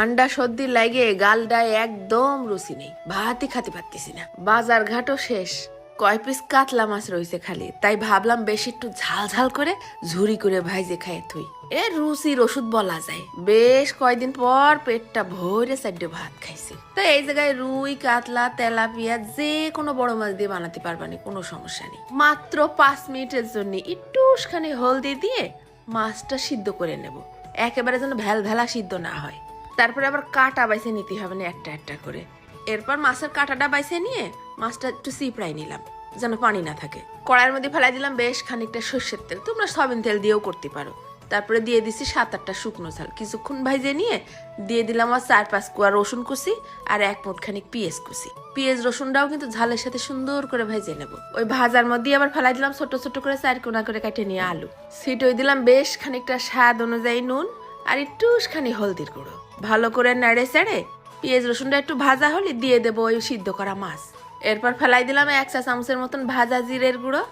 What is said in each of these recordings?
ঠান্ডা সর্দি লাগে গালটায় একদম রুচি নেই, ভাতই খাতে পারতেছি না। বাজার ঘাটও শেষ, কয় পিস কাতলা মাছ রয়েছে খালি, তাই ভাবলাম বেশ একটু ঝাল ঝাল করে ঝুরি করে ভাইজে খায় থুই। এ রুচির ওষুধ বলা যায়। বেশ কয়দিন পর পেটটা ভরে চারটে ভাত খাইছি। তো এই জায়গায় রুই, কাতলা, তেলাপিয়া যে কোনো বড় মাছ দিয়ে বানাতে পারবানি, কোনো সমস্যা নেই। মাত্র 5 মিনিটের জন্য একটুখানি হলদি দিয়ে মাছটা সিদ্ধ করে নেব, একেবারে যেন ভ্যাল ভেলা সিদ্ধ না হয়। তারপরে আবার কাটা বাইছে নিতে হবে না একটা একটা করে। এরপর মাছের কাটাটা বাইছে নিয়ে মাছটা একটু চিপড়াই নিলাম যেন পানি না থাকে। কড়াইয়ের মধ্যে ফেলাই দিলাম বেশ খানিকটা সর্ষের তেল, তোমরা সয়াবিন তেল দিয়েও করতে পারো। তারপরে দিয়ে দিছি 7-8টা শুকনো ঝাল, কিছুক্ষণ ভাইজে নিয়ে দিয়ে দিলাম আর 4-5 কোয়া রসুন কুচি আর 1 মুঠ খানিক পেঁয়াজ কুচি। পেঁয়াজ রসুনটাও কিন্তু ঝালের সাথে সুন্দর করে ভেজে নেব। ওই ভাজার মধ্যে আবার ফেলাই দিলাম ছোট ছোট করে 4 কোনা করে কেটে নিয়ে আলু। ছিটই দিলাম বেশ খানিকটা স্বাদ অনুযায়ী নুন আর একটুখানি হলদির গুঁড়ো। ভালো করে নেড়ে চেড়ে পেঁয়াজ রসুনটা একটু ভাজা হলে দিয়ে দেবো ওই সিদ্ধ করা মাছ। এরপর ফেলাই দিলাম 1 চা চামচের মতন ভাজা জিরের গুঁড়ো,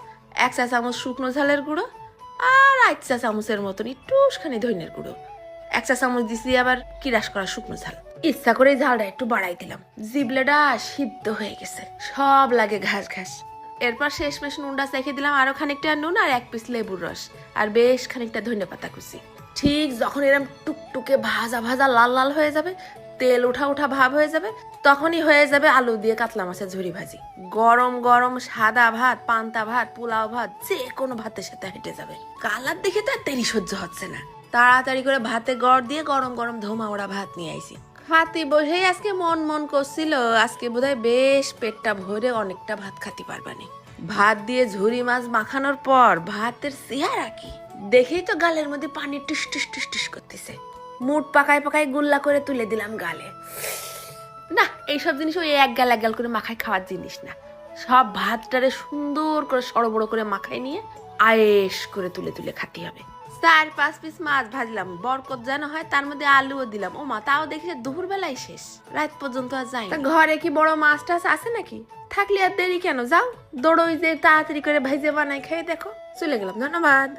1 চা চামচ শুকনো ঝালের গুঁড়ো আর 1 চা চামচের মতন একটুখানি ধনিয়ার গুঁড়ো। 1 চা চামচ দিছি আবার কিরাস করা শুকনো ঝাল। ইচ্ছা করে ঝালটা একটু বাড়াই দিলাম, জিবলেটা সিদ্ধ হয়ে গেছে, সব লাগে ঘাস ঘাস। এরপর শেষমেশ নুনটা চেখে দিলাম আরো খানিকটা নুন আর 1 পিস লেবুর রস আর বেশ খানিকটা ধনিয়া পাতা কুচি। ঠিক যখন এরকম টুকটুকে ভাজা ভাজা লাল লাল হয়ে যাবে, তেল উঠা উঠা ভাব হয়ে যাবে, তখনই হয়ে যাবে আলু দিয়ে কাতলা মাছের ঝুরি ভাজি। গরম গরম সাদা ভাত, পান্তা ভাত, পোলাও ভাত, যে কোনো ভাতের সাথে হেঁটে যাবে। কালার দেখে তো আর দেরি সহ্য হচ্ছে না, তাড়াতাড়ি করে ভাতে গড় দিয়ে গরম গরম ধোমা ওড়া ভাত নিয়ে আইছি। খাতি বসেই আজকে মন মন করছিল আজকে বোধহয় বেশ পেটটা ভরে অনেকটা ভাত খাতে পারবানি। ভাত দিয়ে ঝুরি মাছ মাখানোর পর ভাতের চেহারা কি দেখেই তো গালের মধ্যে পানি টিস টিস টিস টিস করতেছে। মুঠ পাকায় পাকায় গুল্লা করে তুলে দিলাম গালে। না, এইসব জিনিস ওই এক গাল করে মাখায় খাওয়ার জিনিস না। সব ভাতটারে সুন্দর করে সড়বড় করে মাখায় নিয়ে আয়েশ করে তুলে তুলে খাতে হবে। 4-5 পিস মাছ ভাজলাম, বরকত যেন হয়, তার মধ্যে আলুও দিলাম। ও মা, তাও দেখি দুপুর বেলায় শেষ, রাত পর্যন্ত আর যাই। ঘরে কি বড় মাছ টাছ আছে নাকি? থাকলে আর দেরি কেন, যাও দৌড়ই যে তাড়াতাড়ি করে ভাইজে বানাই খেয়ে দেখো। চলে গেলাম, ধন্যবাদ।